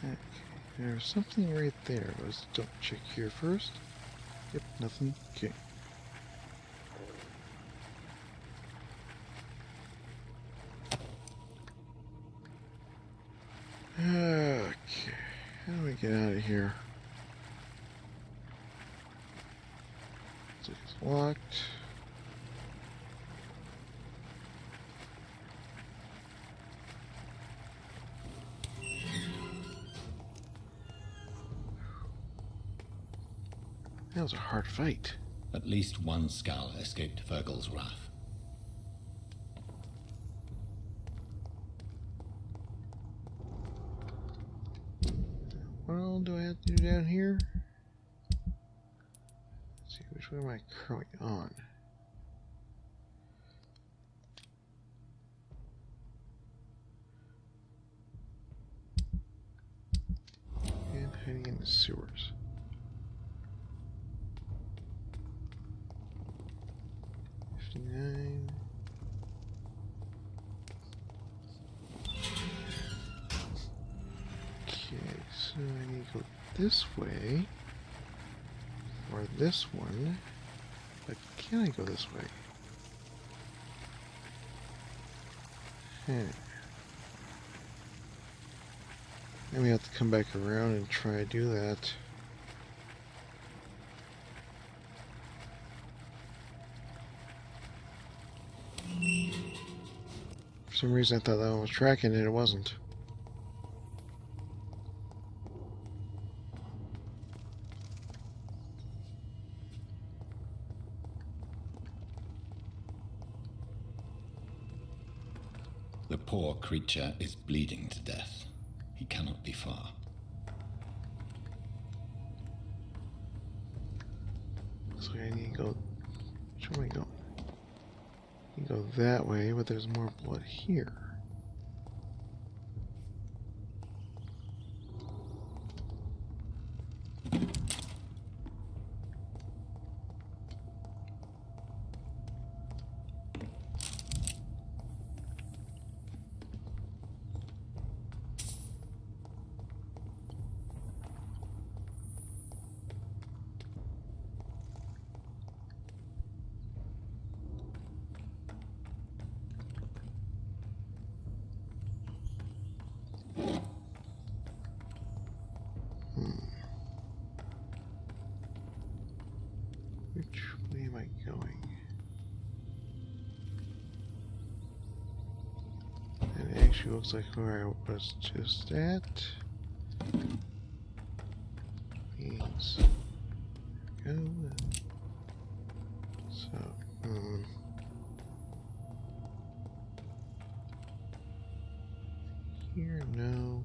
Okay, there's something right there. Let's double check here first. Yep, nothing. Okay. Okay, how do we get out of here? It's locked. That was a hard fight. At least one skull escaped Virgil's wrath. What all do I have to do down here? Let's see, which way am I currently on? And heading in the sewers. $59. Okay, so I need to go this way. Or this one. But can I go this way? Then we have to come back around and try to do that. For some reason I thought that one was tracking it, it wasn't. The poor creature is bleeding to death. He cannot be far. So I need to go. Which way am I going? You go that way, but there's more blood here. Which way am I going? It actually looks like where I was just at. Means go. So, here, no.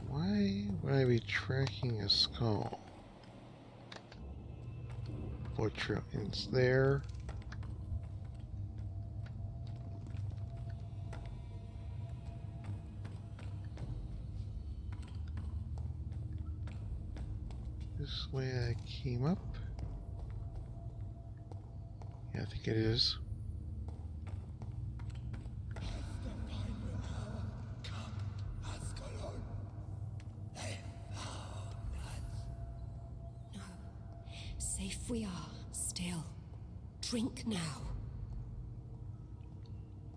Why would I be tracking a skull? It's there. This way I came up. Yeah, I think it is. Safe we are, still. Drink now.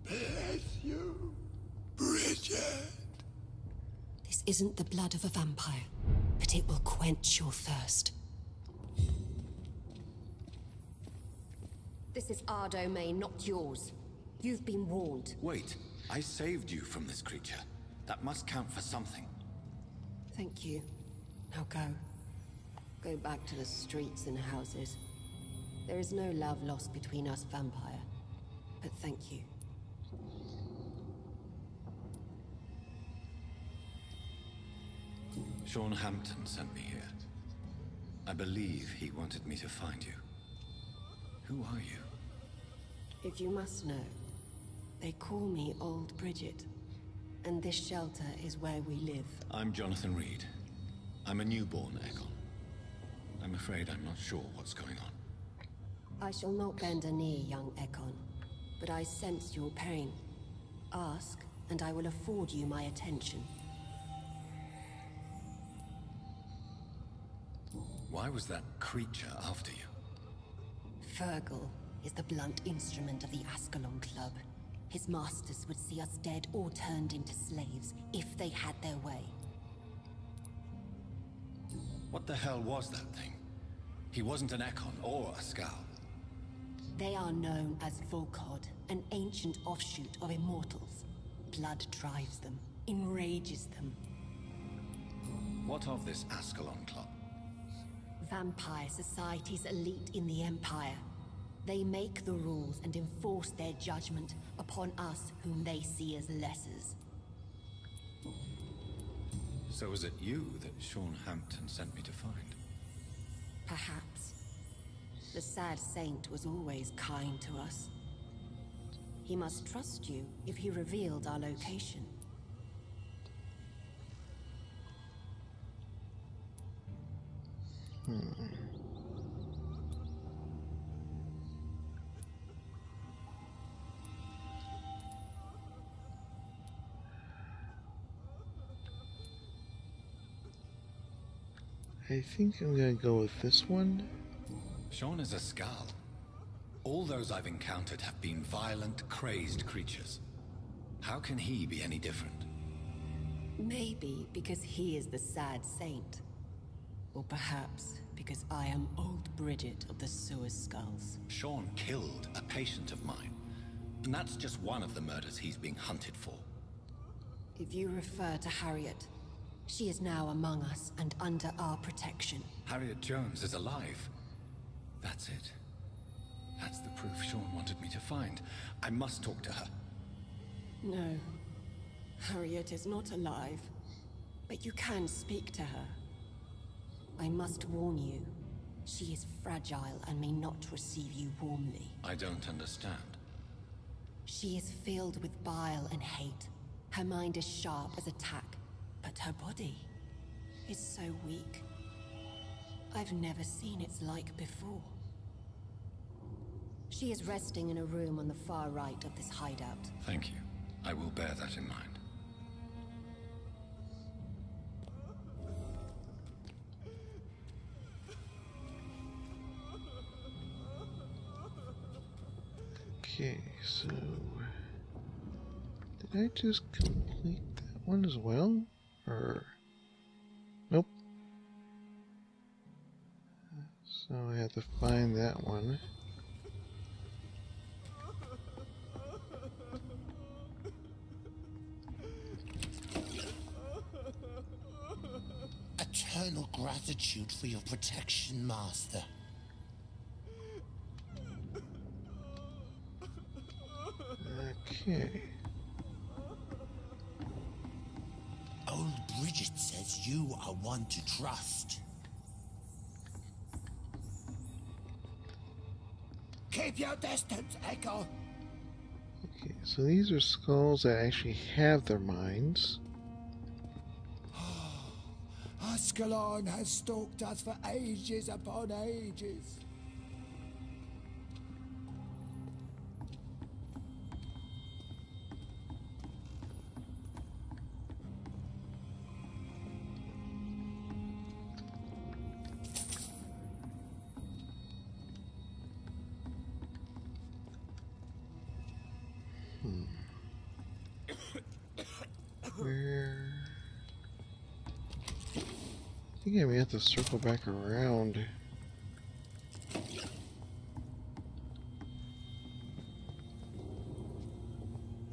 Bless you, Bridget. This isn't the blood of a vampire, but it will quench your thirst. This is our domain, not yours. You've been warned. Wait, I saved you from this creature. That must count for something. Thank you. Now go. Go back to the streets and houses. There is no love lost between us, Vampire. But thank you. Sean Hampton sent me here. I believe he wanted me to find you. Who are you? If you must know, they call me Old Bridget. And this shelter is where we live. I'm Jonathan Reed. I'm a newborn Egon. I'm afraid I'm not sure what's going on. I shall not bend a knee, young Ekon, but I sense your pain. Ask, and I will afford you my attention. Why was that creature after you? Fergal is the blunt instrument of the Ascalon Club. His masters would see us dead or turned into slaves if they had their way. What the hell was that thing? He wasn't an Ekon or a Skal. They are known as Volkod, an ancient offshoot of immortals. Blood drives them, enrages them. What of this Ascalon Club? Vampire society's elite in the Empire. They make the rules and enforce their judgment upon us whom they see as lessers. So was it you that Sean Hampton sent me to find? Perhaps. The sad saint was always kind to us. He must trust you if he revealed our location. I think I'm gonna go with this one. Sean is a Skal. All those I've encountered have been violent, crazed creatures. How can he be any different? Maybe because he is the sad saint. Or perhaps because I am old Bridget of the Sewer Skulls. Sean killed a patient of mine. And that's just one of the murders he's being hunted for. If you refer to Harriet, she is now among us and under our protection. Harriet Jones is alive. That's it. That's the proof Sean wanted me to find. I must talk to her. No. Harriet is not alive. But you can speak to her. I must warn you. She is fragile and may not receive you warmly. I don't understand. She is filled with bile and hate. Her mind is sharp as a tack, but her body is so weak. I've never seen its like before. She is resting in a room on the far right of this hideout. Thank you. I will bear that in mind. Okay, so did I just complete that one as well? Or nope. So I have to find that one. Eternal gratitude for your protection, Master. Okay. Old Bridget says you are one to trust. Keep your distance, Echo. Okay, so these are skulls that actually have their minds. Ascalon has stalked us for ages upon ages. Where? I think I may have to circle back around.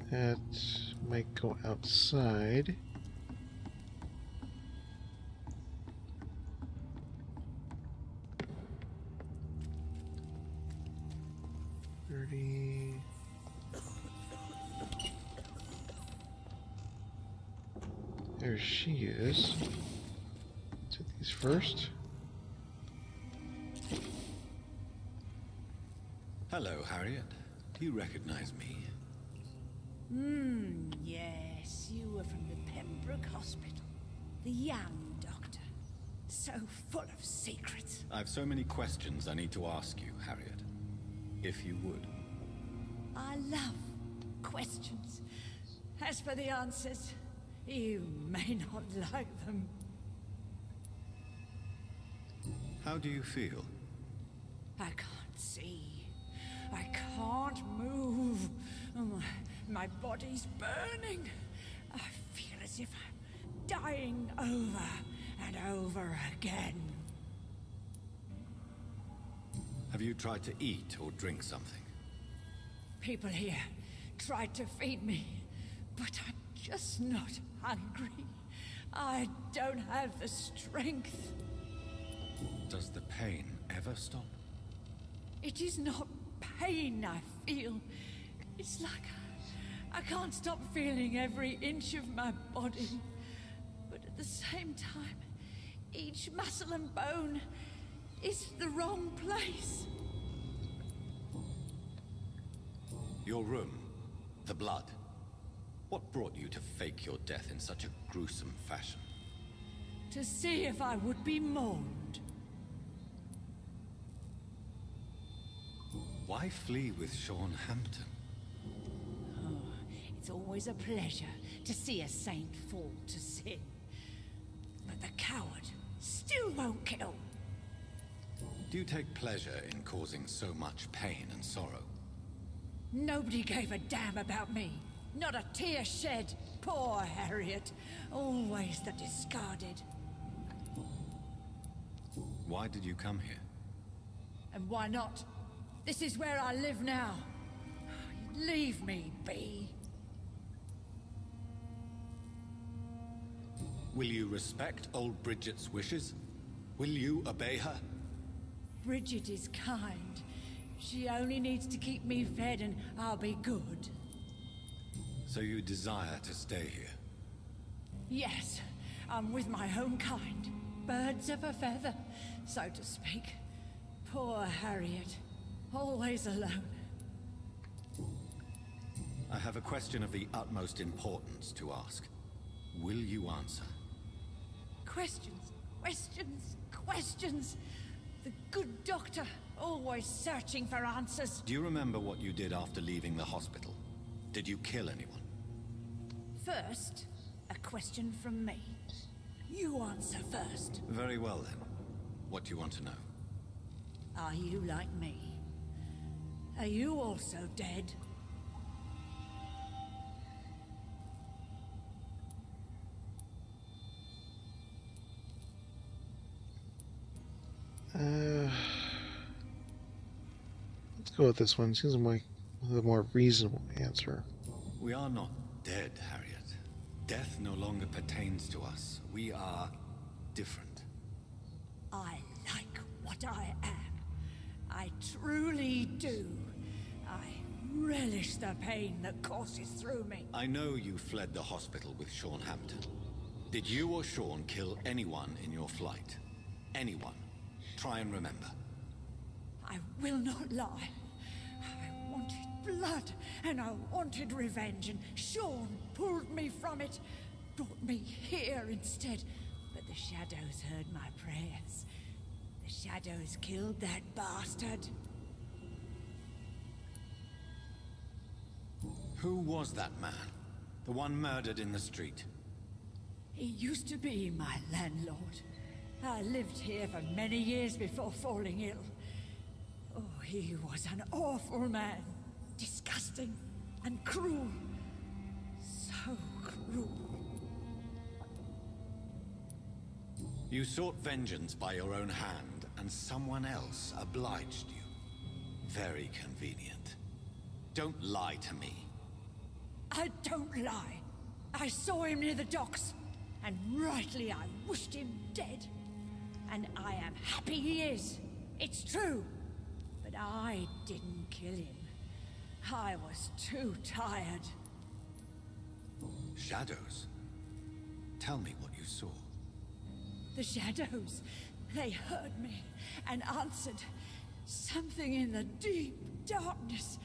That might go outside. There she is. Let's hit these first. Hello, Harriet. Do you recognize me? Yes, you were from the Pembroke Hospital. The young doctor. So full of secrets. I've so many questions I need to ask you, Harriet. if you would. I love questions. As for the answers, you may not like them. How do you feel? I can't see. I can't move. My body's burning. I feel as if I'm dying over and over again. Have you tried to eat or drink something? People here tried to feed me, but I'm just not hungry. I don't have the strength. Does the pain ever stop? It is not pain I feel. It's like I can't stop feeling every inch of my body. But at the same time, each muscle and bone is the wrong place. Your room, the blood. What brought you to fake your death in such a gruesome fashion? To see if I would be mourned. Why flee with Sean Hampton? Oh, it's always a pleasure to see a saint fall to sin. But the coward still won't kill. Do you take pleasure in causing so much pain and sorrow? Nobody gave a damn about me. Not a tear shed. Poor Harriet. Always the discarded. Why did you come here? And why not? This is where I live now. Leave me be. Will you respect old Bridget's wishes? Will you obey her? Bridget is kind. She only needs to keep me fed and I'll be good. So you desire to stay here? Yes, I'm with my own kind. Birds of a feather, so to speak. Poor Harriet. Always alone. I have a question of the utmost importance to ask. Will you answer? Questions, questions, questions. The good doctor, always searching for answers. Do you remember what you did after leaving the hospital? Did you kill anyone? First, a question from me. You answer first. Very well then. What do you want to know? Are you like me? Are you also dead? Let's go with this one. Seems like the more reasonable answer. We are not dead, Harriet. Death no longer pertains to us. We are different. I like what I am. I truly do. I relish the pain that courses through me. I know you fled the hospital with Sean Hampton. Did you or Sean kill anyone in your flight? Anyone? Try and remember. I will not lie. I wanted blood, and I wanted revenge, and Sean pulled me from it, brought me here instead. But the shadows heard my prayers. The shadows killed that bastard. Who was that man? The one murdered in the street? He used to be my landlord. I lived here for many years before falling ill. Oh, he was an awful man. Disgusting and cruel. So cruel. You sought vengeance by your own hand, and someone else obliged you. Very convenient. Don't lie to me. I don't lie. I saw him near the docks, and rightly I wished him dead. And I am happy he is. It's true. But I didn't kill him. I was too tired. Shadows? Tell me what you saw. The shadows, they heard me and answered. Something in the deep darkness.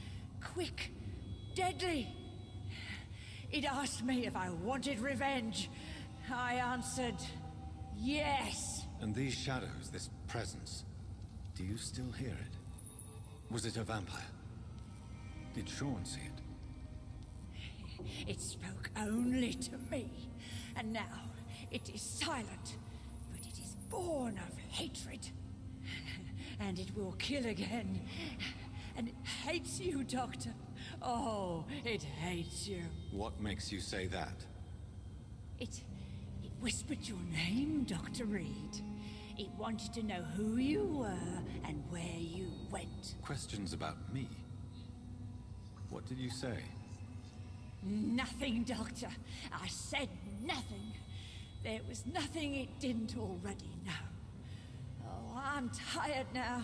Quick, deadly. It asked me if I wanted revenge. I answered, yes. And these shadows, this presence, do you still hear it? Was it a vampire? Did Sean see it? It spoke only to me, and now it is silent, but it is born of hatred. And it will kill again. And it hates you, Doctor. Oh, it hates you. What makes you say that? It whispered your name, Dr. Reed. It wanted to know who you were and where you went. Questions about me? What did you say? Nothing, Doctor. I said nothing. There was nothing it didn't already know. Oh, I'm tired now.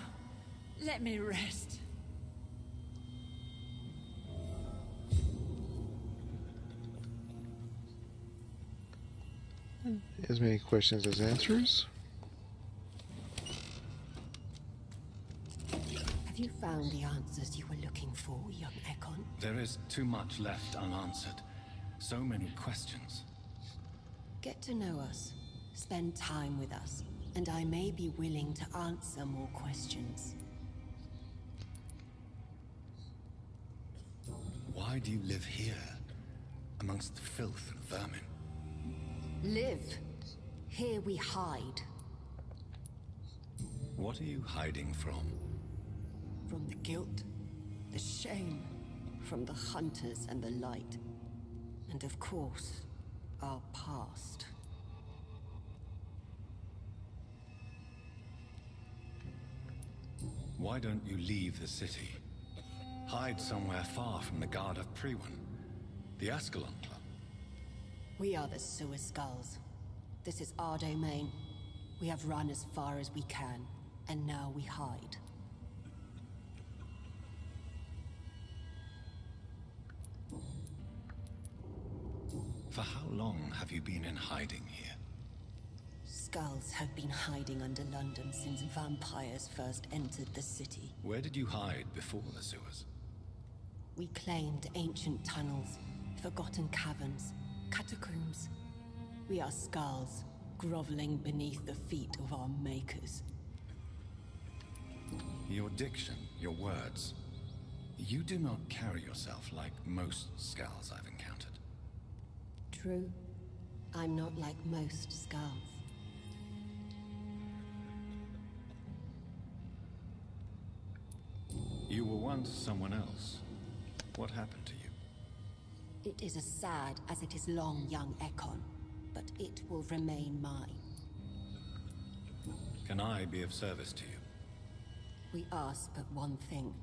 Let me rest. As many questions as answers. Have you found the answers you were looking for, young Ekon? There is too much left unanswered. So many questions. Get to know us. Spend time with us. And I may be willing to answer more questions. Why do you live here, amongst the filth and vermin? Live. Here we hide. What are you hiding from? From the guilt, the shame, from the hunters and the light. And of course, our past. Why don't you leave the city? Hide somewhere far from the guard of Priwen, the Ascalon Club. We are the Sewer Skulls. This is our domain. We have run as far as we can, and now we hide. For how long have you been in hiding here? Skulls have been hiding under London since vampires first entered the city. Where did you hide before the sewers? We claimed ancient tunnels, forgotten caverns, catacombs. We are skulls, groveling beneath the feet of our makers. Your diction, your words. You do not carry yourself like most skulls I've encountered. True. I'm not like most skulls. You were once someone else. What happened to you? It is as sad as it is long, young Ekon, but it will remain mine. Can I be of service to you? We ask but one thing.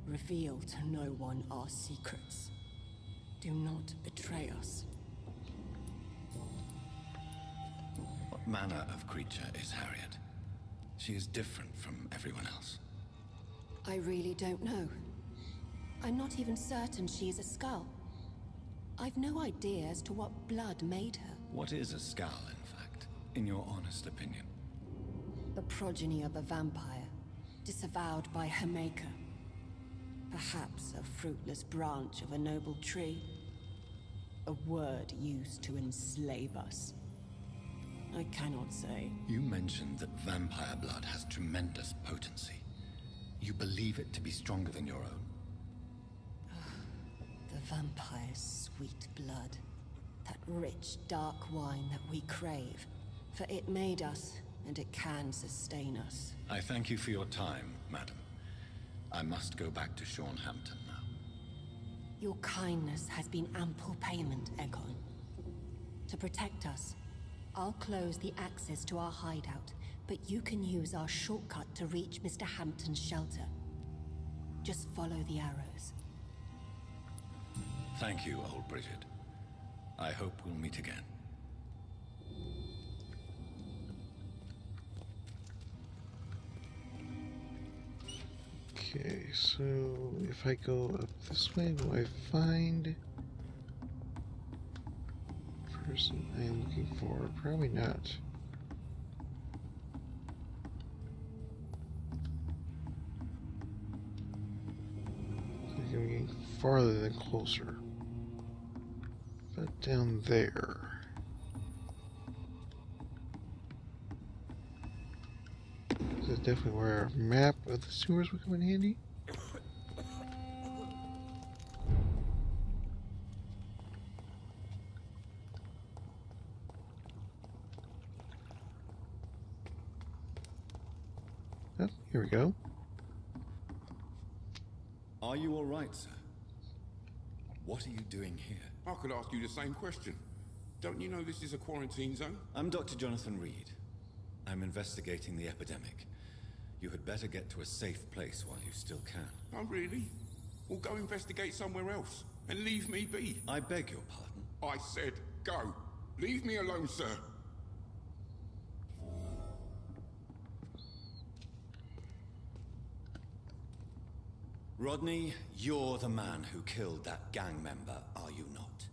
Reveal to no one our secrets. Do not betray us. What manner of creature is Harriet? She is different from everyone else. I really don't know. I'm not even certain she is a skull. I've no idea as to what blood made her. What is a skull, in fact, in your honest opinion? The progeny of a vampire, disavowed by her maker. Perhaps a fruitless branch of a noble tree. A word used to enslave us. I cannot say. You mentioned that vampire blood has tremendous potency. You believe it to be stronger than your own? The vampire's sweet blood. That rich, dark wine that we crave. For it made us, and it can sustain us. I thank you for your time, madam. I must go back to Hampton now. Your kindness has been ample payment, Ekon. To protect us, I'll close the access to our hideout, but you can use our shortcut to reach Mr. Hampton's shelter. Just follow the arrows. Thank you, old Bridget. I hope we'll meet again. Okay, so if I go up this way, will I find the person I am looking for? Probably not. I think I'm getting farther than closer. But down there. This is definitely where a map of the sewers would come in handy. Oh, here we go. Are you all right, sir? What are you doing here? I could ask you the same question. Don't you know this is a quarantine zone? I'm Dr. Jonathan Reed. I'm investigating the epidemic. You had better get to a safe place while you still can. Oh, really? Well, go investigate somewhere else and leave me be. I beg your pardon? I said go. Leave me alone, sir. Rodney, you're the man who killed that gang member, are you not?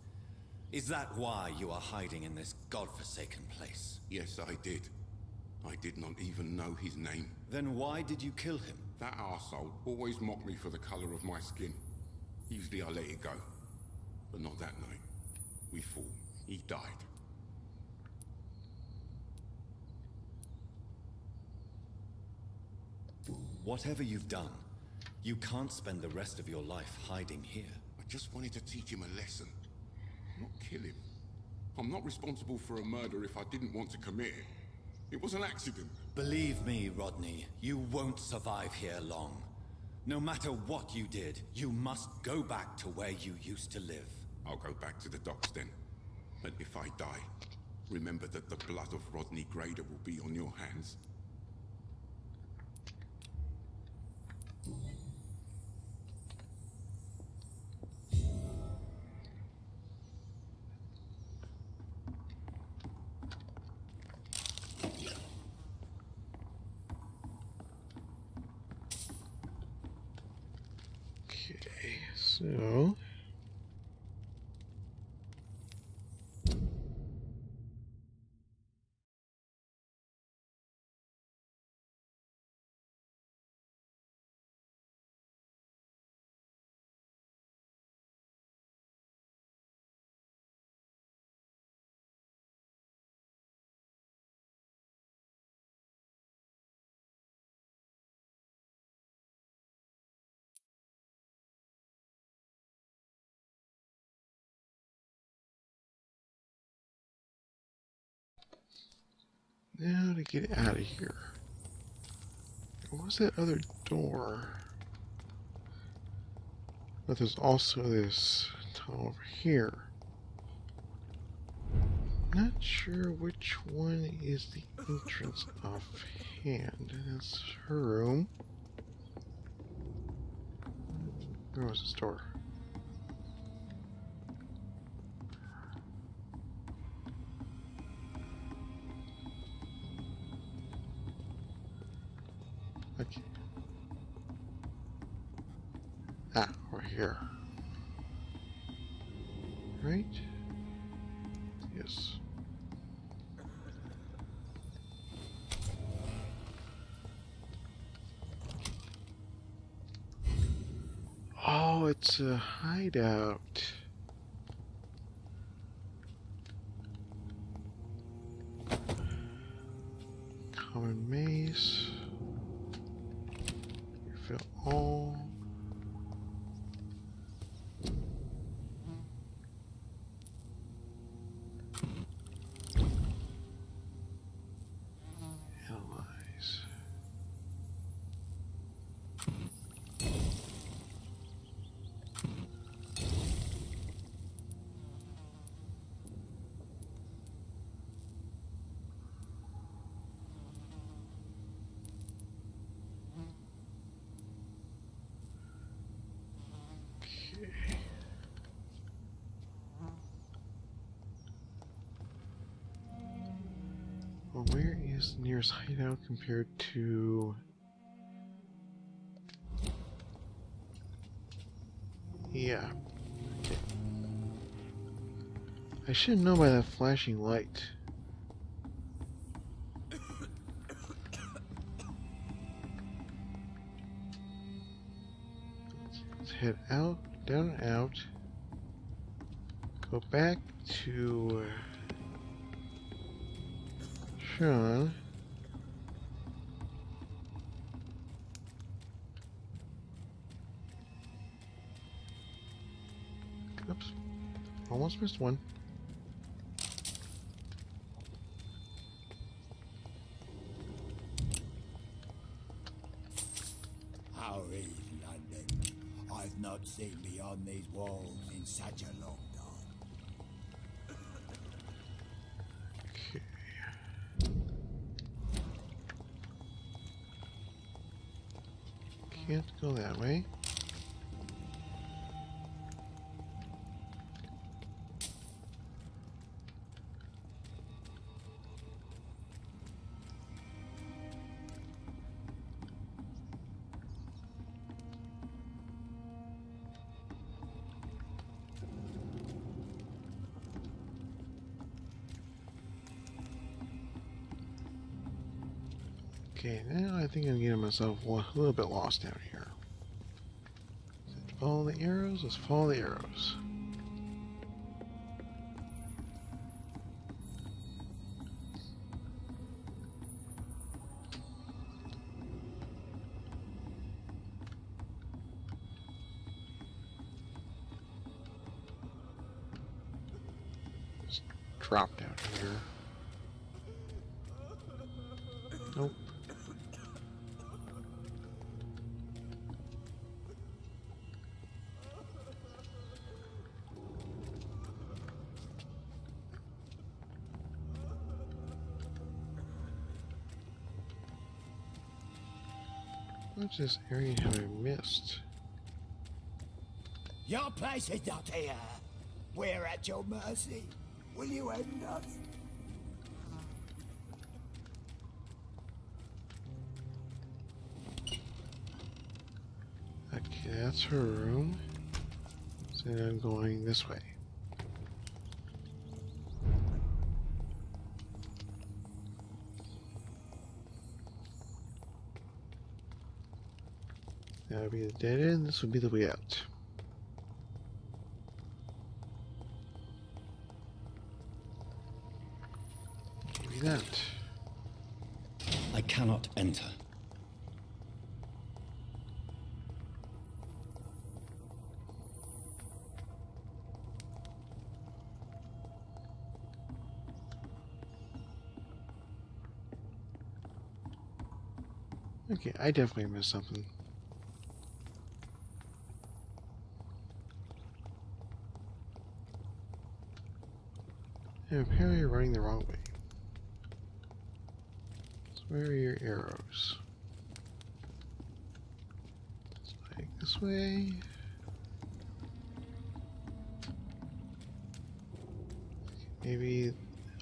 Is that why you are hiding in this godforsaken place? Yes, I did. I did not even know his name. Then why did you kill him? That arsehole always mocked me for the color of my skin. Usually I let it go. But not that night. We fought. He died. Whatever you've done, you can't spend the rest of your life hiding here. I just wanted to teach him a lesson. Not kill him. I'm not responsible for a murder if I didn't want to commit it. It was an accident. Believe me, Rodney, you won't survive here long. No matter what you did, you must go back to where you used to live. I'll go back to the docks then. But if I die, remember that the blood of Rodney Grader will be on your hands. Okay, so now to get out of here. What was that other door? But there's also this tunnel over here. Not sure which one is the entrance offhand. That's her room. Where was this door? Okay. Ah, we're here. Right? Yes. Oh, it's a hideout. Common maze. Refill all. Analyze. Okay. Well, where is the nearest hideout compared to... Yeah. Okay. I should know by that flashing light. Let's head out, down and out. Go back to Sean. Oops. Almost missed one. not seen beyond these walls in such a long time. Okay. Can't go that way. Okay, now I think I'm getting myself a little bit lost down here. Follow the arrows? Let's follow the arrows. Just drop down here. Nope. What's this area have I missed? Your place is not here. We're at your mercy. Will you end us? Okay, that's her room. So now I'm going this way. That would be the dead end. This would be the way out. Maybe that. I cannot enter. Okay, I definitely missed something. And apparently you're running the wrong way. So where are your arrows? This way. Maybe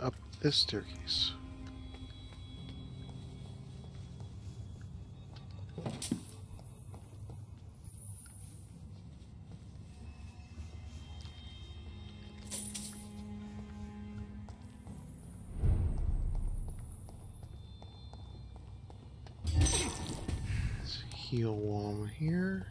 up this staircase. Let's heal while I'm here.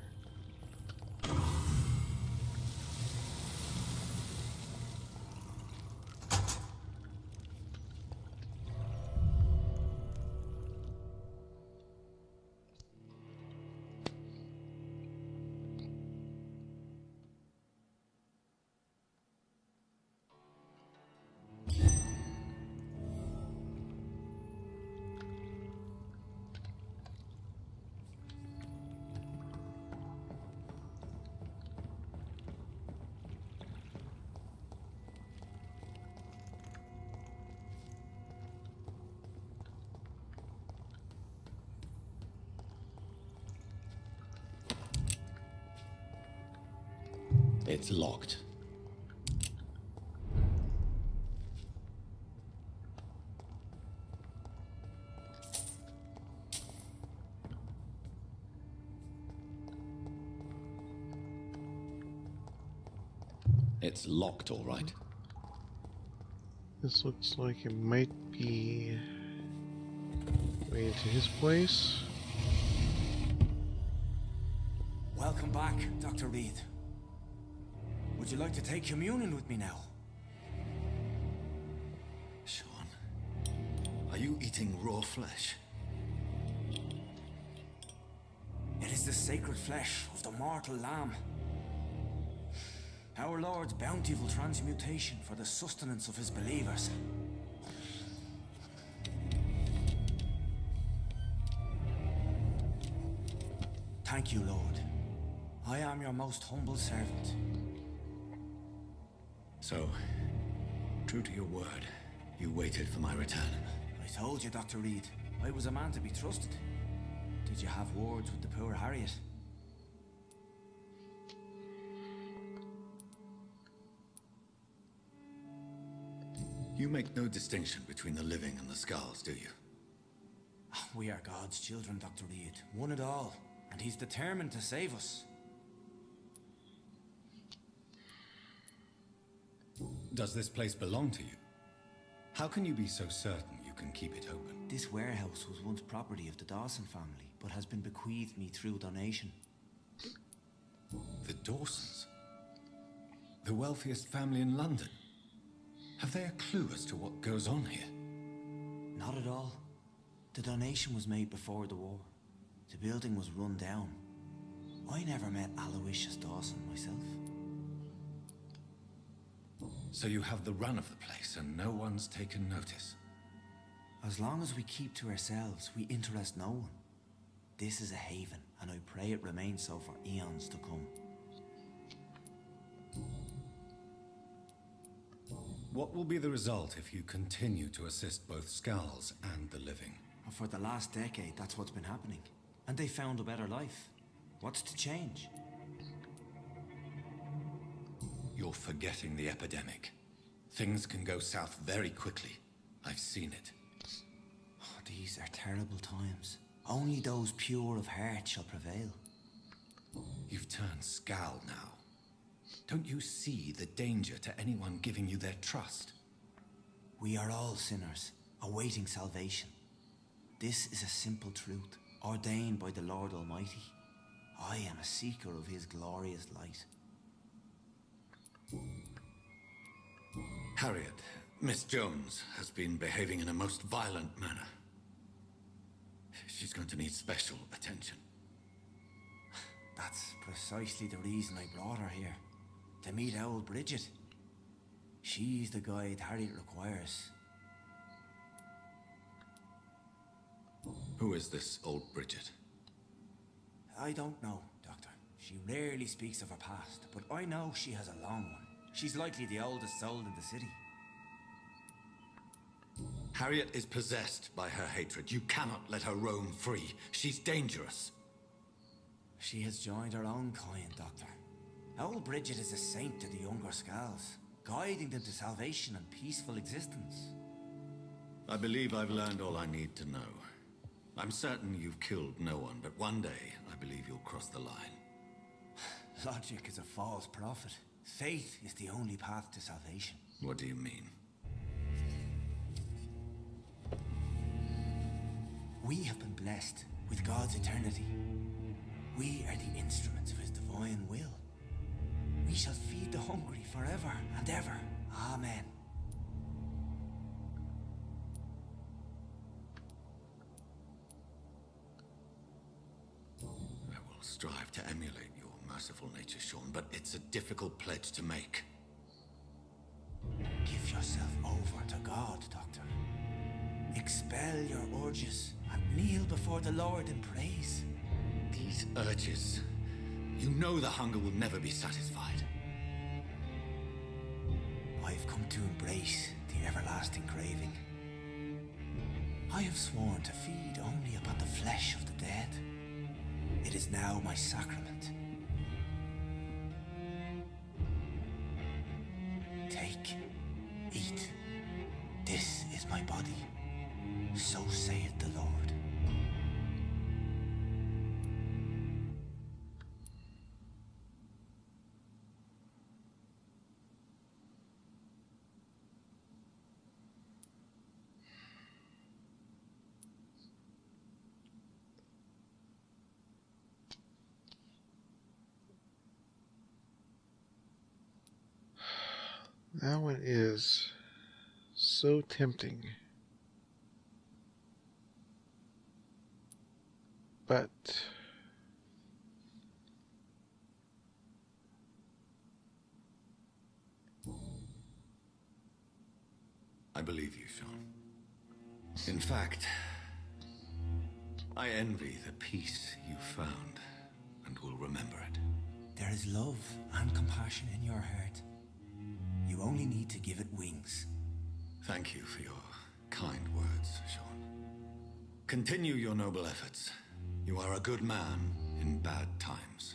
It's locked. It's locked, all right. This looks like it might be way into his place. Welcome back, Dr. Reed. Would you like to take communion with me now? Sean, are you eating raw flesh? It is the sacred flesh of the mortal lamb. Our Lord's bountiful transmutation for the sustenance of his believers. Thank you, Lord. I am your most humble servant. So, true to your word, you waited for my return. I told you, Dr. Reed, I was a man to be trusted. Did you have words with the poor Harriet? You make no distinction between the living and the skulls, do you? We are God's children, Dr. Reed. One and all. And he's determined to save us. Does this place belong to you? How can you be so certain you can keep it open? This warehouse was once property of the Dawson family, but has been bequeathed me through donation. The Dawsons? The wealthiest family in London? Have they a clue as to what goes on here? Not at all. The donation was made before the war. The building was run down. I never met Aloysius Dawson myself. So you have the run of the place and no one's taken notice? As long as we keep to ourselves, we interest no one. This is a haven, and I pray it remains so for eons to come. What will be the result if you continue to assist both Skulls and the living? For the last decade, that's what's been happening. And they found a better life. What's to change? You're forgetting the epidemic. Things can go south very quickly. I've seen it. Oh, these are terrible times. Only those pure of heart shall prevail. You've turned Skull now. Don't you see the danger to anyone giving you their trust? We are all sinners, awaiting salvation. This is a simple truth, ordained by the Lord Almighty. I am a seeker of his glorious light. Harriet, Miss Jones, has been behaving in a most violent manner. She's going to need special attention. That's precisely the reason I brought her here. To meet old Bridget. She's the guide Harriet requires. Who is this old Bridget? I don't know, Doctor. She rarely speaks of her past, but I know she has a long one. She's likely the oldest soul in the city. Harriet is possessed by her hatred. You cannot let her roam free. She's dangerous. She has joined her own kind, Doctor. Old Bridget is a saint to the younger Skulls, guiding them to salvation and peaceful existence. I believe I've learned all I need to know. I'm certain you've killed no one, but one day I believe you'll cross the line. Logic is a false prophet. Faith is the only path to salvation. What do you mean? We have been blessed with God's eternity. We are the instruments of his divine will. We shall feed the hungry forever and ever. Amen. I will strive to emulate your merciful nature, Sean, but it's a difficult pledge to make. Give yourself over to God, Doctor. Expel your urges and kneel before the Lord in praise. These urges. You know the hunger will never be satisfied. I've come to embrace the everlasting craving. I have sworn to feed only upon the flesh of the dead. It is now my sacrament. Take, eat. This is my body. So saith the Lord. That one is so tempting. But I believe you, Sean. In fact, I envy the peace you found and will remember it. There is love and compassion in your heart. You only need to give it wings. Thank you for your kind words, Sean. Continue your noble efforts. You are a good man in bad times.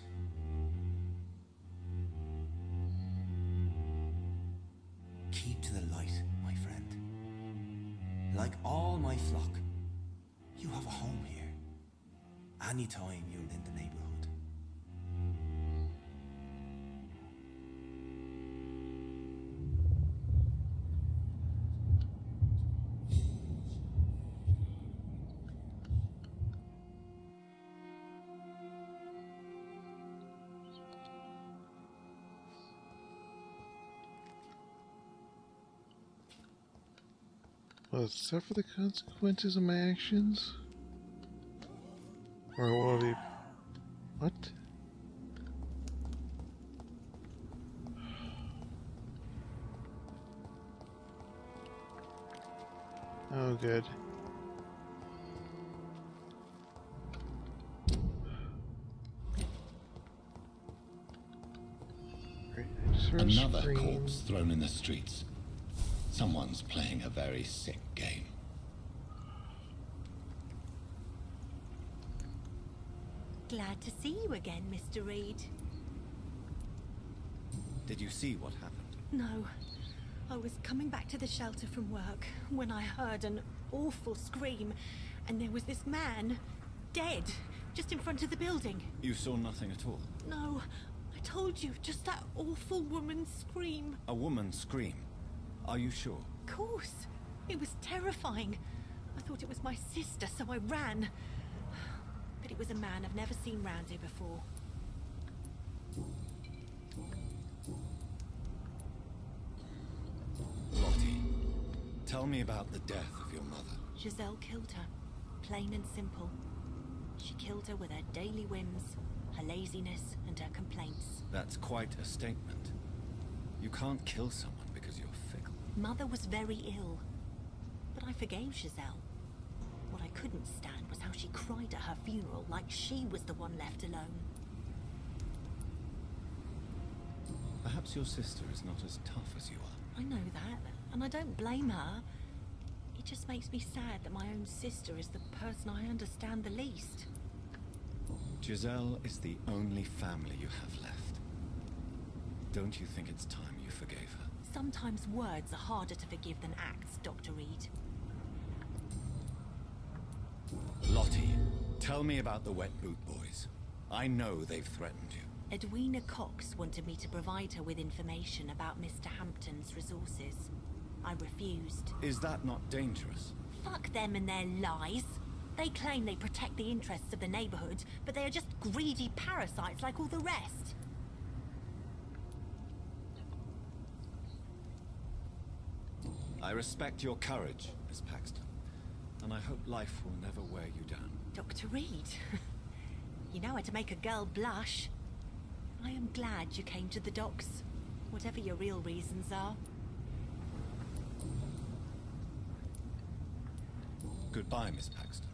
Keep to the light, my friend. Like all my flock, you have a home here. Anytime you're in the neighborhood. Will it suffer the consequences of my actions? Or will it be... What? Oh, good. Right, I just heard a Another scream. corpse thrown in the streets. Someone's playing a very sick game. Glad to see you again, Mr. Reed. Did you see what happened? No. I was coming back to the shelter from work when I heard an awful scream, and there was this man, dead, just in front of the building. You saw nothing at all? No, I told you, just that awful woman's scream. A woman's scream? Are you sure? Of course. It was terrifying. I thought it was my sister, so I ran. But it was a man I've never seen round here before. Lottie, tell me about the death of your mother. Giselle killed her. Plain and simple. She killed her with her daily whims, her laziness, and her complaints. That's quite a statement. You can't kill someone because you're fickle. Mother was very ill, but I forgave Giselle. What I couldn't stand was how she cried at her funeral like she was the one left alone. Perhaps your sister is not as tough as you are. I know that, and I don't blame her. It just makes me sad that my own sister is the person I understand the least. Giselle is the only family you have left. Don't you think it's time you forgave her? Sometimes words are harder to forgive than acts, Dr. Reed. Lottie, tell me about the Wet Boot Boys. I know they've threatened you. Edwina Cox wanted me to provide her with information about Mr. Hampton's resources. I refused. Is that not dangerous? Fuck them and their lies. They claim they protect the interests of the neighborhood, but they are just greedy parasites like all the rest. I respect your courage, Miss Paxton, and I hope life will never wear you down. Dr. Reed, you know how to make a girl blush. I am glad you came to the docks, whatever your real reasons are. Goodbye, Miss Paxton.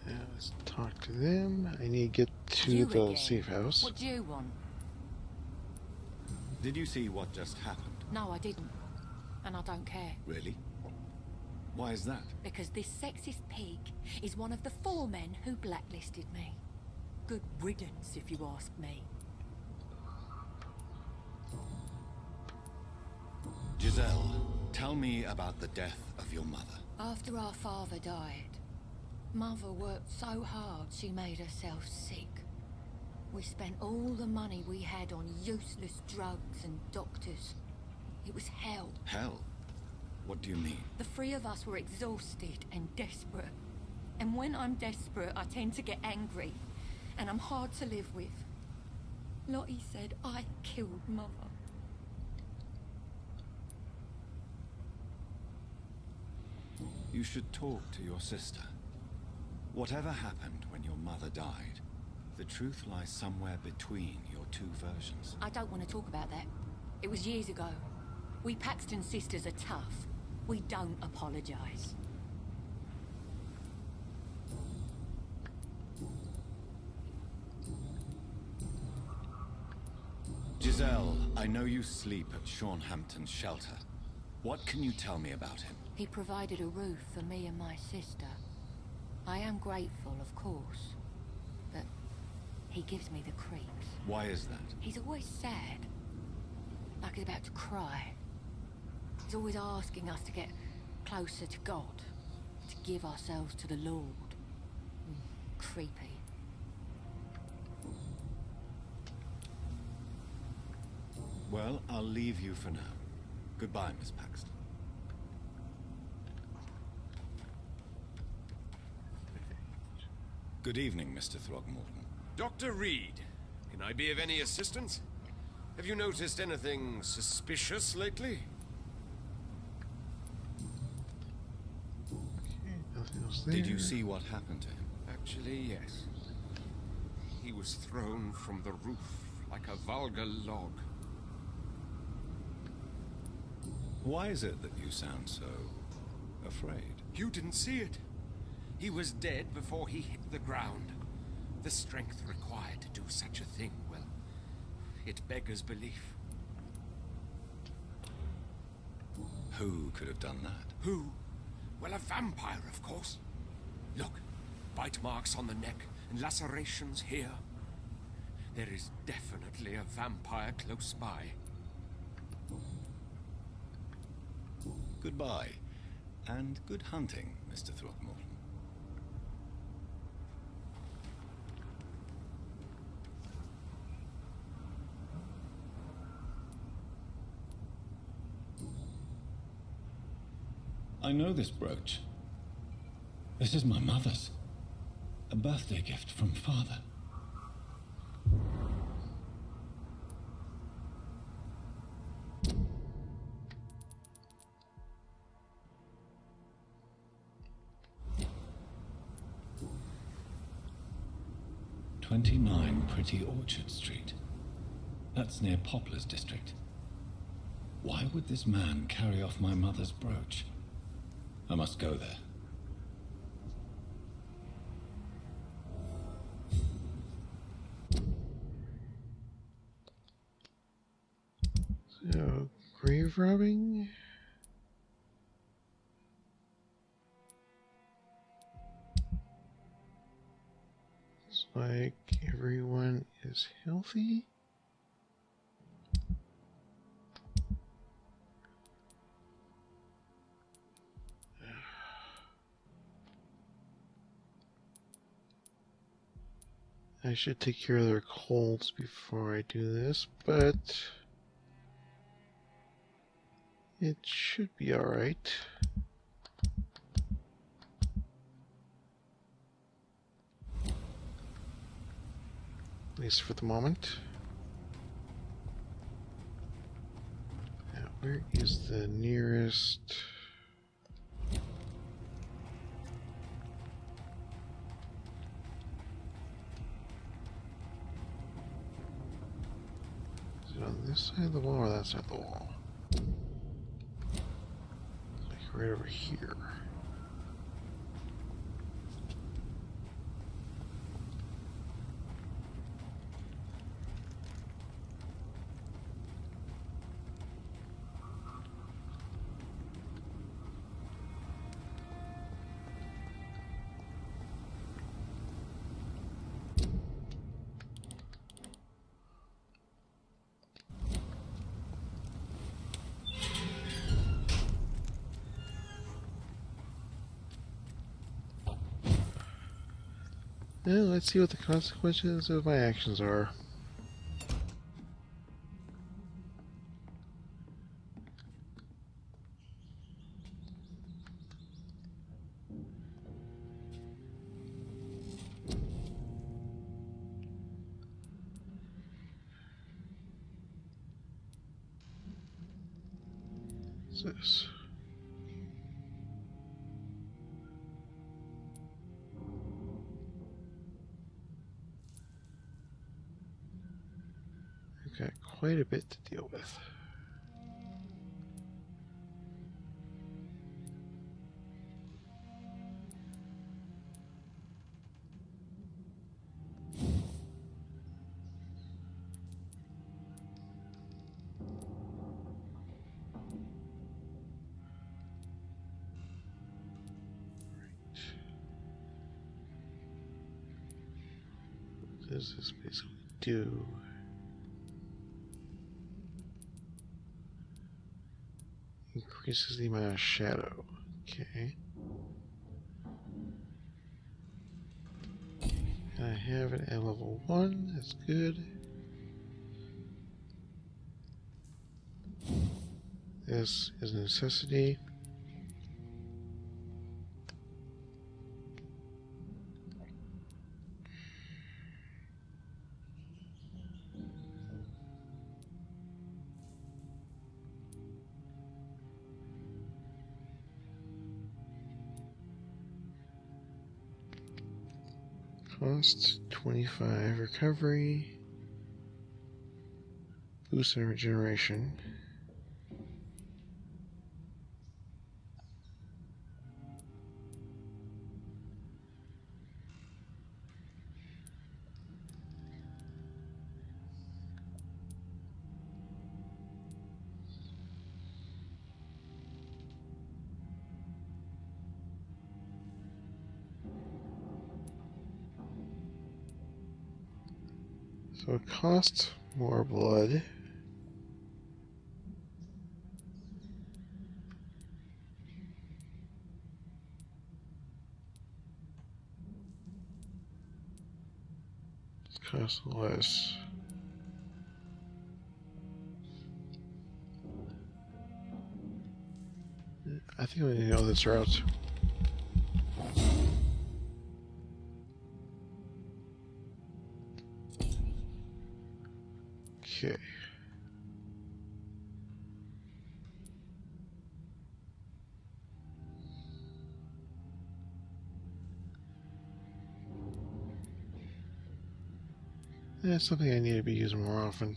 Let's talk to them. I need to get to You the again. safe house. What do you want? Did you see what just happened? No, I didn't. And I don't care. Really? Why is that? Because this sexist pig is one of the 4 men who blacklisted me. Good riddance, if you ask me. Giselle, tell me about the death of your mother. After our father died, Mother worked so hard she made herself sick. We spent all the money we had on useless drugs and doctors. It was hell. Hell? What do you mean? The 3 of us were exhausted and desperate. And when I'm desperate, I tend to get angry. And I'm hard to live with. Lottie said I killed Mother. You should talk to your sister. Whatever happened when your mother died, the truth lies somewhere between your 2 versions. I don't want to talk about that. It was years ago. We Paxton sisters are tough. We don't apologize. Giselle, I know you sleep at Shornhampton's shelter. What can you tell me about him? He provided a roof for me and my sister. I am grateful, of course, but he gives me the creeps. Why is that? He's always sad, like he's about to cry. He's always asking us to get closer to God, to give ourselves to the Lord. Creepy. Well, I'll leave you for now. Goodbye, Miss Paxton. Good evening, Mr. Throgmorton. Dr. Reed, can I be of any assistance? Have you noticed anything suspicious lately? Nothing else there. Did you see what happened to him? Actually, yes. He was thrown from the roof like a vulgar log. Why is it that you sound so afraid? You didn't see it. He was dead before he hit the ground. The strength required to do such a thing, well, it beggars belief. Who could have done that? Who? Well, a vampire, of course. Look, bite marks on the neck and lacerations here. There is definitely a vampire close by. Goodbye, and good hunting, Mr. Throgmorton. I know this brooch. This is my mother's. A birthday gift from father. "29 Pretty Orchard Street. That's near Poplar's district. Why would this man carry off my mother's brooch? I must go there." So, grave robbing? Looks like everyone is healthy. I should take care of their colds before I do this, but it should be alright. At least for the moment. Now, where is the nearest... Is it on this side of the wall or that side of the wall? Like right over here. Now let's see what the consequences of my actions are. What's this? Got quite a bit to deal with. What does this basically do? Increases the amount of shadow. Okay. And I have it at level 1. That's good. This is a necessity. Cost 25 recovery. Boost and regeneration. So it costs more blood. It costs less. I think we need to go this route. Okay. That's something I need to be using more often.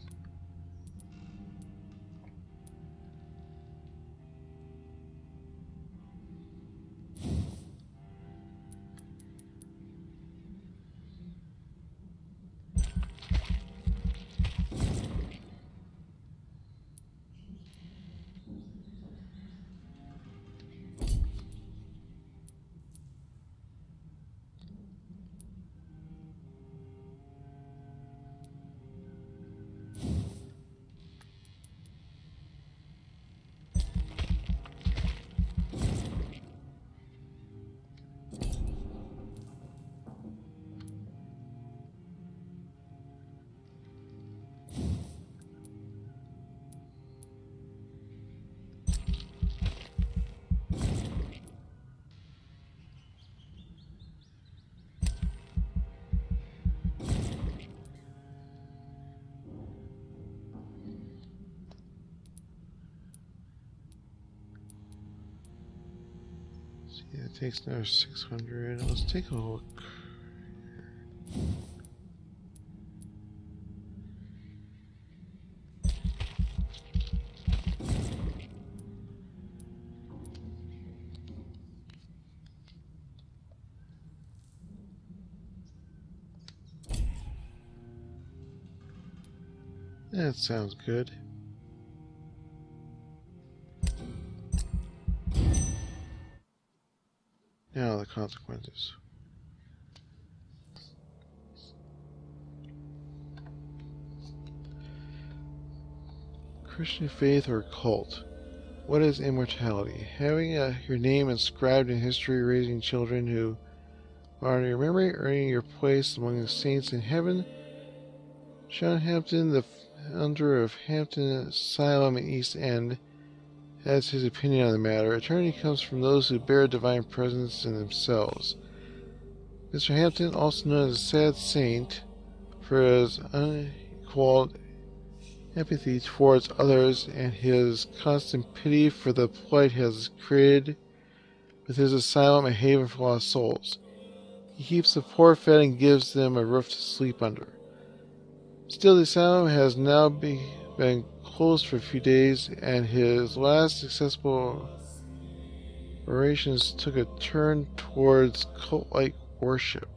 See, that takes another 600. Let's take a look. That sounds good. Now the consequences. Christian faith or cult? What is immortality? Having your name inscribed in history, raising children who honor your memory, earning your place among the saints in heaven. Sean Hampton, the founder of Hampton Asylum in East End, has his opinion on the matter. Eternity comes from those who bear divine presence in themselves. Mr. Hampton, also known as a sad saint for his unequaled empathy towards others and his constant pity for the plight, has created with his asylum a haven for lost souls. He keeps the poor fed and gives them a roof to sleep under. Still, the asylum has now been closed for a few days, and his last successful orations took a turn towards cult-like worship.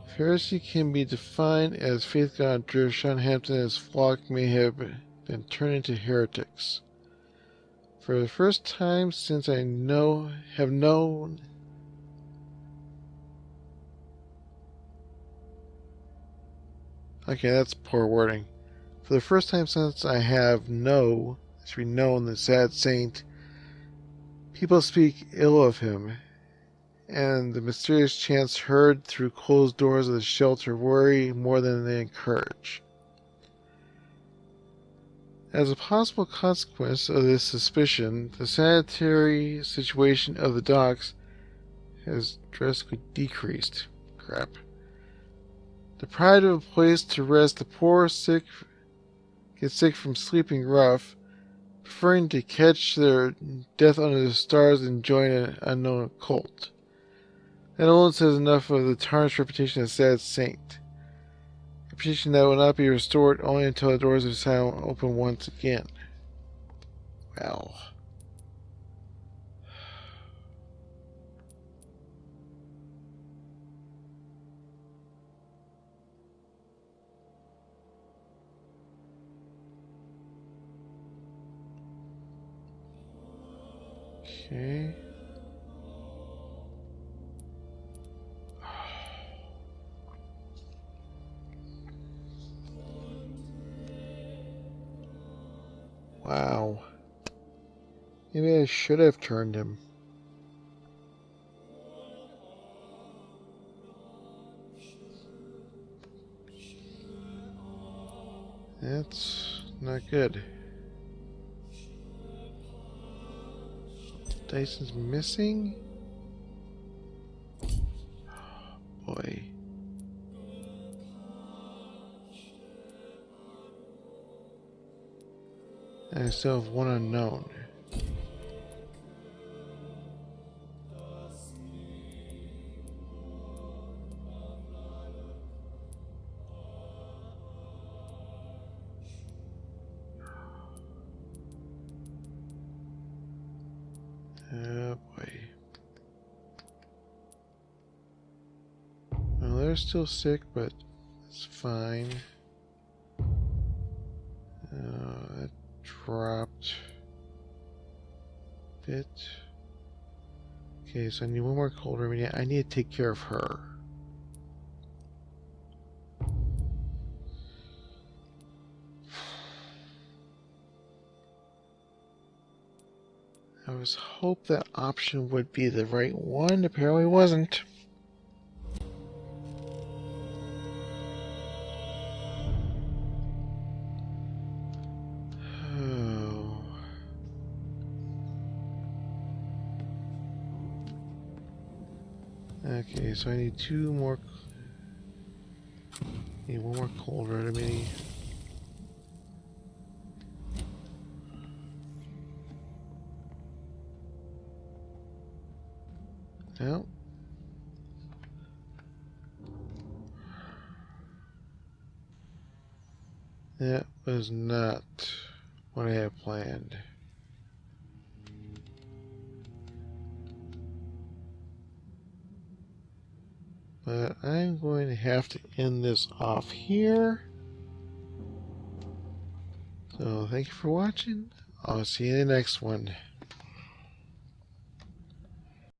If heresy can be defined as faith gone adrift, Sean Hampton and his flock may have been turned into heretics. For the first time since I have known Okay, that's poor wording. For the first time since I have it should be known, the sad saint, people speak ill of him, and the mysterious chants heard through closed doors of the shelter worry more than they encourage. As a possible consequence of this suspicion, the sanitary situation of the docks has drastically decreased. Crap. Deprived of a place to rest, the poor get sick from sleeping rough, preferring to catch their death under the stars and join an unknown cult. That alone says enough of the tarnished reputation of sad saint. A reputation that will not be restored only until the doors of Asylum open once again. Well. Okay. Wow. Maybe I should have turned him. That's not good. Dyson's missing? Oh, boy. And I still have one unknown. Oh boy. Well, they're still sick, but it's fine. That dropped a bit. Okay, so I need one more cold remedy. I need to take care of her. I was hoping that option would be the right one. Apparently wasn't. Oh. Okay, so I need two more. Need one more cold remedy. No. That was not what I had planned. But I'm going to have to end this off here. So thank you for watching. I'll see you in the next one.